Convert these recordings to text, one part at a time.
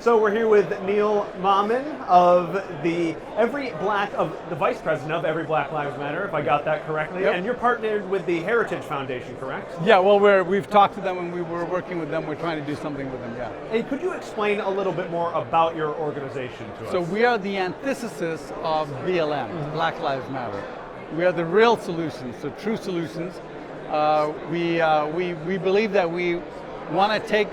So we're here with Neil Maman of the Vice President of Every Black Lives Matter, if I got that correctly. Yep. And you're partnered with the Heritage Foundation, correct? Yeah, well, we've talked to them and we were working with them. We're trying to do something with them, yeah. And could you explain a little bit more about your organization to us? So we are the antithesis of BLM, Black Lives Matter. We are the real solutions, so true solutions. We believe that we want to take,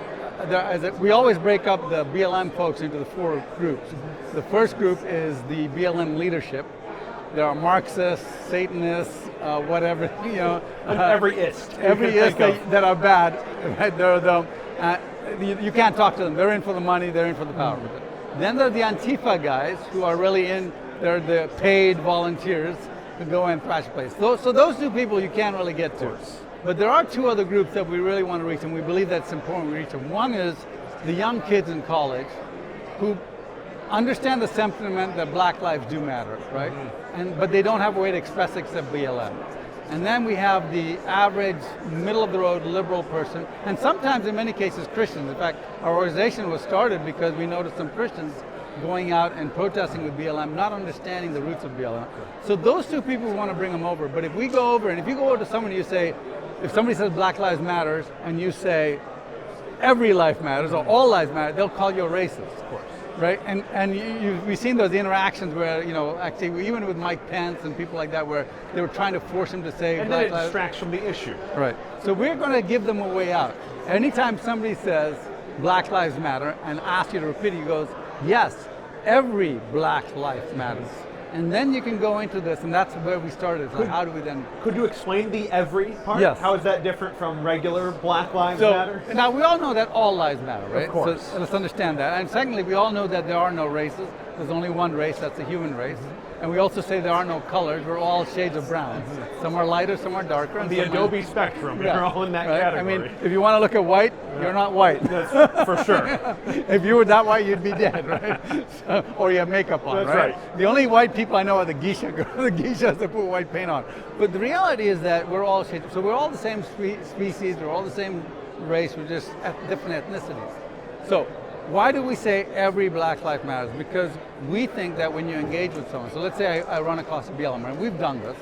we always break up the BLM folks into the four groups. The first group is the BLM leadership. There are Marxists, Satanists, whatever, every ist. Every ist that are bad. Right? You can't talk to them. They're in for the money, they're in for the power. Then there are the Antifa guys who are really they're the paid volunteers who go and thrash place. So those two people you can't really get to. But there are two other groups that we really want to reach, and we believe that's important we reach them. One is the young kids in college who understand the sentiment that black lives do matter, right? But they don't have a way to express except BLM. And then we have the average, middle-of-the-road liberal person, and sometimes in many cases Christians. In fact, our organization was started because we noticed some Christians going out and protesting with BLM, not understanding the roots of BLM. So those two people, we want to bring them over. But if we go over, and if you go over to someone and you say, if somebody says Black Lives Matters, and you say every life matters, or all lives matter, they'll call you a racist, of course. Right, and we've seen those interactions where, actually even with Mike Pence and people like that, where they were trying to force him to say and Black then it Lives. distracts from the issue. Right. So we're going to give them a way out. Anytime somebody says Black Lives Matter and asks you to repeat it, he goes, yes, every Black life matters. And then you can go into this, and that's where we started. Like, how do we then? Could you explain the every part? Yes. How is that different from regular Black Lives Matter? Now, we all know that all lives matter, right? Of course. So let's understand that. And secondly, we all know that there are no races. There's only one race, that's the human race. And we also say there are no colors. We're all shades of brown. Some are lighter, some are darker. And the Adobe spectrum, we're all in that category. I mean, if you want to look at white, you're not white. That's for sure. If you were that white, you'd be dead, right? Or you have makeup on, That's right? The only white people I know are the geisha girls, the geishas that put white paint on. But the reality is that we're all shades. So we're all the same species, we're all the same race, we're just different ethnicities. So why do we say every Black life matters? Because we think that when you engage with someone, so let's say I run across a BLM, and we've done this.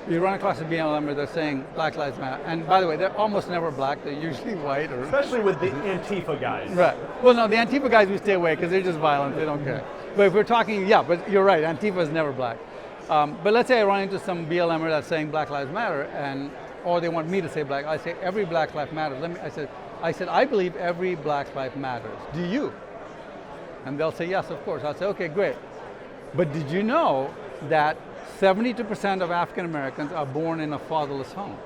You run across a BLM where they're saying Black Lives Matter, and by the way, they're almost never black, they're usually white. Especially with the Antifa guys. Right. Well, no, the Antifa guys we stay away because they're just violent, they don't care. But if we're talking, yeah, but you're right, Antifa is never black. But let's say I run into some BLMer that's saying Black Lives Matter, or they want me to say black, I say every Black life matters. I said, I believe every Black life matters. Do you? And they'll say, yes, of course. I'll say, okay, great. But did you know that 72% of African Americans are born in a fatherless home?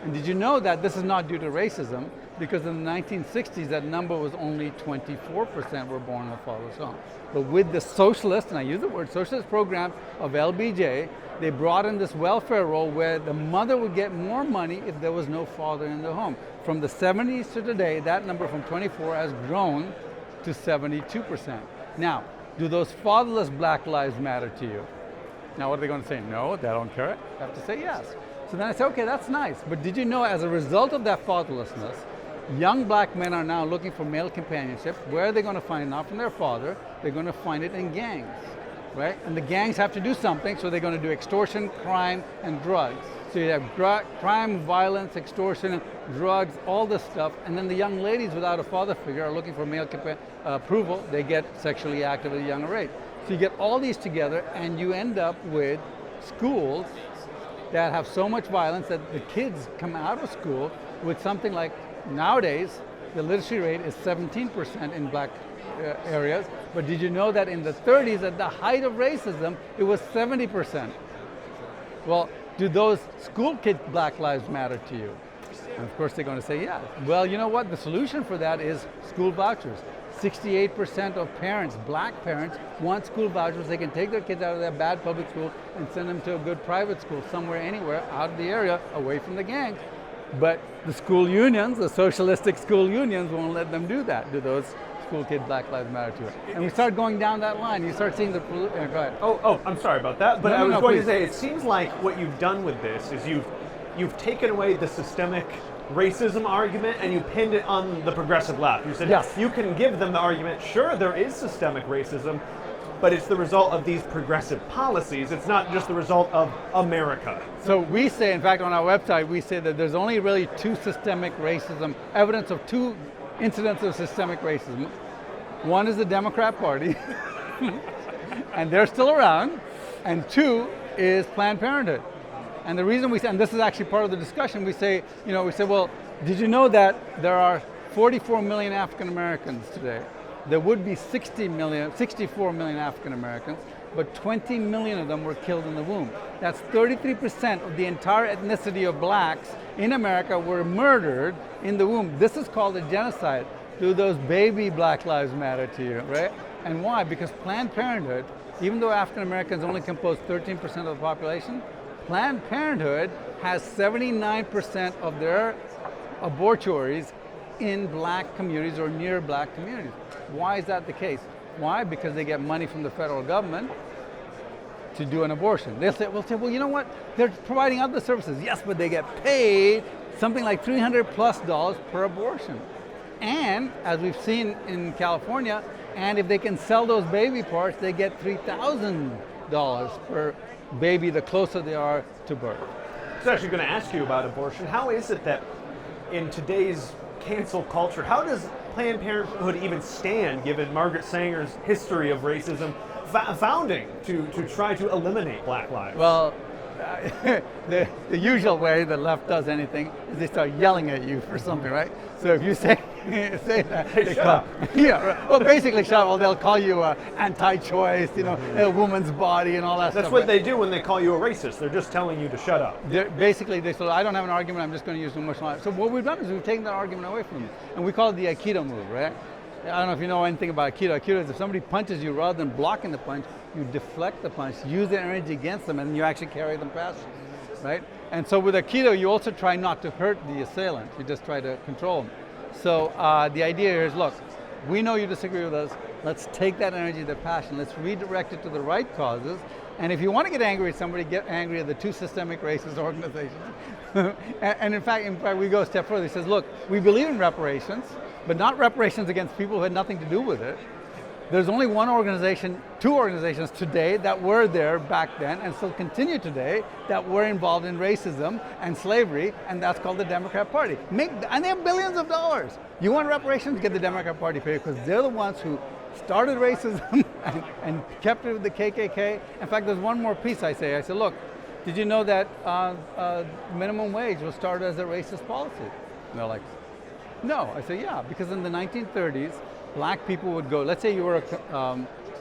And did you know that this is not due to racism? Because in the 1960s, that number was only 24% were born in a fatherless home. But with the socialist, and I use the word socialist program of LBJ, they brought in this welfare role where the mother would get more money if there was no father in the home. From the 70s to today, that number from 24 has grown to 72%. Now, do those fatherless Black lives matter to you? Now, what are they going to say? No, they don't care. They have to say yes. So then I say, okay, that's nice. But did you know, as a result of that fatherlessness, young black men are now looking for male companionship. Where are they going to find it? Not from their father. They're going to find it in gangs, right? And the gangs have to do something, so they're going to do extortion, crime, and drugs. So you have crime, violence, extortion, drugs, all this stuff. And then the young ladies without a father figure are looking for male approval. They get sexually active at a younger age. So you get all these together, and you end up with schools that have so much violence that the kids come out of school with something like, nowadays, the literacy rate is 17% in black areas. But did you know that in the 30s, at the height of racism, it was 70%? Well, do those school kids' Black lives matter to you? And of course, they're going to say yes. Well, you know what? The solution for that is school vouchers. 68% of parents, black parents, want school vouchers. They can take their kids out of their bad public school and send them to a good private school somewhere, anywhere, out of the area, away from the gangs. But the school unions, the socialistic school unions, won't let them do that. Do those school kids' Black Lives Matter to you? And we start going down that line. You start seeing the... go ahead. Oh, I'm sorry about that. But No, I was going please. to say, it seems like what you've done with this is you've taken away the systemic racism argument and you pinned it on the progressive left. You said, yes, you can give them the argument, sure, there is systemic racism, but it's the result of these progressive policies. It's not just the result of America. So we say, in fact, on our website, we say that there's only really two systemic racism, evidence of two incidents of systemic racism. One is the Democrat Party, and they're still around, and two is Planned Parenthood. And the reason we say, and this is actually part of the discussion, we say, well, did you know that there are 44 million African Americans today? There would be 64 million African Americans, but 20 million of them were killed in the womb. That's 33% of the entire ethnicity of blacks in America were murdered in the womb. This is called a genocide. Do those baby Black Lives matter to you, right? And why? Because Planned Parenthood, even though African Americans only compose 13% of the population, Planned Parenthood has 79% of their abortories in black communities or near black communities. Why is that the case? Why? Because they get money from the federal government to do an abortion. They'll say, well, you know what? They're providing other services. Yes, but they get paid something like $300+ per abortion. And as we've seen in California, and if they can sell those baby parts, they get $3,000 per baby the closer they are to birth. I was actually going to ask you about abortion. How is it that in today's cancel culture, how does Planned Parenthood even stand given Margaret Sanger's history of racism founding to try to eliminate black lives? Well, the usual way the left does anything is they start yelling at you for something, right? So if you say that, hey, shut up. Yeah, right. Well, basically shut up. Well, they'll call you anti-choice, a woman's body and all that stuff. That's what they do when they call you a racist. They're just telling you to shut up. Basically, they say, I don't have an argument, I'm just going to use emotional. So what we've done is we've taken that argument away from them. And we call it the Aikido move, right? I don't know if you know anything about Aikido. Aikido is if somebody punches you, rather than blocking the punch, you deflect the punch, use the energy against them, and you actually carry them past you, right? And so with Aikido, you also try not to hurt the assailant. You just try to control them. So the idea here is, look, we know you disagree with us. Let's take that energy, that passion, let's redirect it to the right causes. And if you want to get angry at somebody, get angry at the two systemic racist organizations. and in fact, we go a step further. He says, look, we believe in reparations, but not reparations against people who had nothing to do with it. There's only one organization, two organizations today that were there back then and still continue today that were involved in racism and slavery, and that's called the Democrat Party. And they have billions of dollars. You want reparations? Get the Democrat Party paid, because they're the ones who started racism and kept it with the KKK. In fact, there's one more piece I say. I said, look, did you know that minimum wage was started as a racist policy? And they're like, no. I say, yeah, because in the 1930s, black people would go, let's say you were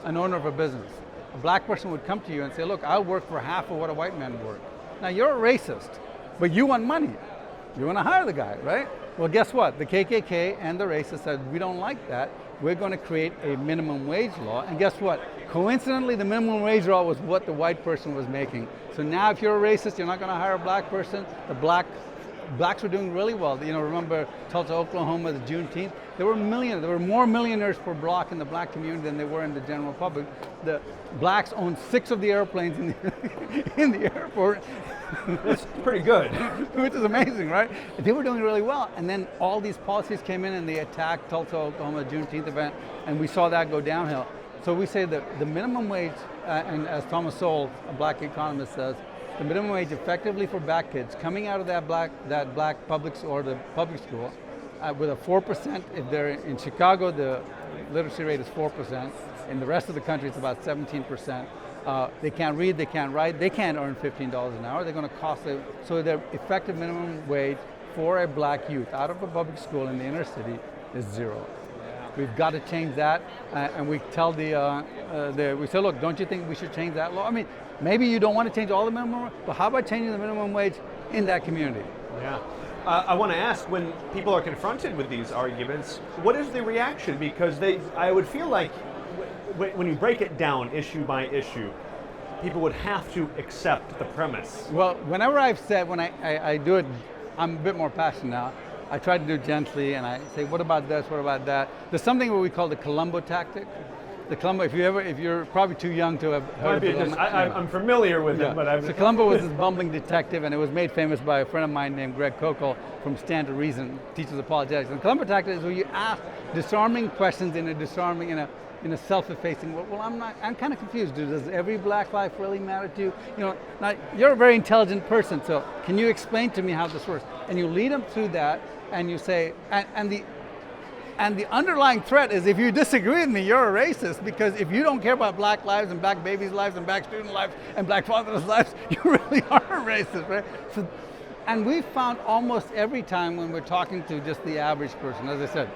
an owner of a business. A black person would come to you and say, look, I'll work for half of what a white man works. Now, you're a racist, but you want money. You want to hire the guy, right? Well, guess what? The KKK and the racists said, we don't like that. We're going to create a minimum wage law. And guess what? Coincidentally, the minimum wage law was what the white person was making. So now if you're a racist, you're not going to hire a black person. Blacks were doing really well. Remember Tulsa, Oklahoma, the Juneteenth? There were more millionaires per block in the black community than there were in the general public. The blacks owned 6 of the airplanes in the airport. That's pretty good. Which is amazing, right? They were doing really well. And then all these policies came in and they attacked Tulsa, Oklahoma, Juneteenth event, and we saw that go downhill. So we say that the minimum wage, and as Thomas Sowell, a black economist, says, the minimum wage effectively for black kids coming out of that black public or the public school with a 4%. If they're in Chicago, the literacy rate is 4%. In the rest of the country, it's about 17%. They can't read, they can't write, they can't earn $15 an hour. They're going to cost them. So their effective minimum wage for a black youth out of a public school in the inner city is 0. We've got to change that, and we tell we say, look, don't you think we should change that law? I mean, maybe you don't want to change all the minimum, but how about changing the minimum wage in that community? Yeah. I want to ask, when people are confronted with these arguments, what is the reaction? Because I would feel like when you break it down issue by issue, people would have to accept the premise. Well, whenever I've said, when I do it, I'm a bit more passionate now. I try to do it gently, and I say, what about this, what about that? There's something what we call the Columbo tactic. The Columbo, if you're probably too young to have heard of it. I'm familiar with it, but So Columbo was this bumbling detective, and it was made famous by a friend of mine named Greg Kokel from Stand to Reason, teaches apologetics. And Columbo tactic is where you ask disarming questions in a self-effacing. Well, I'm kind of confused. Does every black life really matter to you? Now you're a very intelligent person, so can you explain to me how this works? And you lead them through that, and you say, and the underlying threat is, if you disagree with me, you're a racist, because if you don't care about black lives and black babies' lives and black student lives and black fathers' lives, you really are a racist, right? So, and we've found almost every time when we're talking to just the average person, as I said,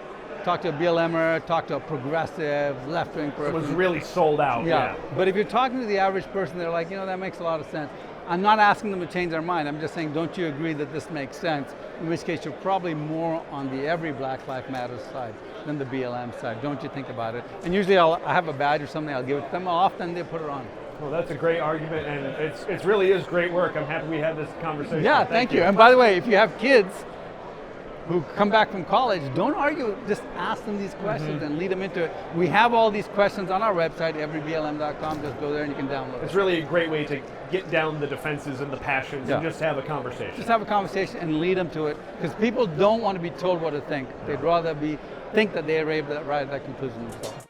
talk to a BLMer, talk to a progressive, left-wing person. It was really sold out. Yeah. But if you're talking to the average person, they're like, that makes a lot of sense. I'm not asking them to change their mind. I'm just saying, don't you agree that this makes sense? In which case, you're probably more on the every Black Lives Matter side than the BLM side. Don't you think about it? And usually I have a badge or something, I'll give it to them. Often they put it on. Well, that's a great argument, and it really is great work. I'm happy we had this conversation. Yeah, thank you. And by the way, if you have kids who come back from college, don't argue, just ask them these questions and lead them into it. We have all these questions on our website, everyblm.com. Just go there and you can download it. It's really a great way to get down the defenses and the passions and just have a conversation. Just have a conversation and lead them to it, because people don't want to be told what to think. They'd rather think that they arrived at that conclusion themselves.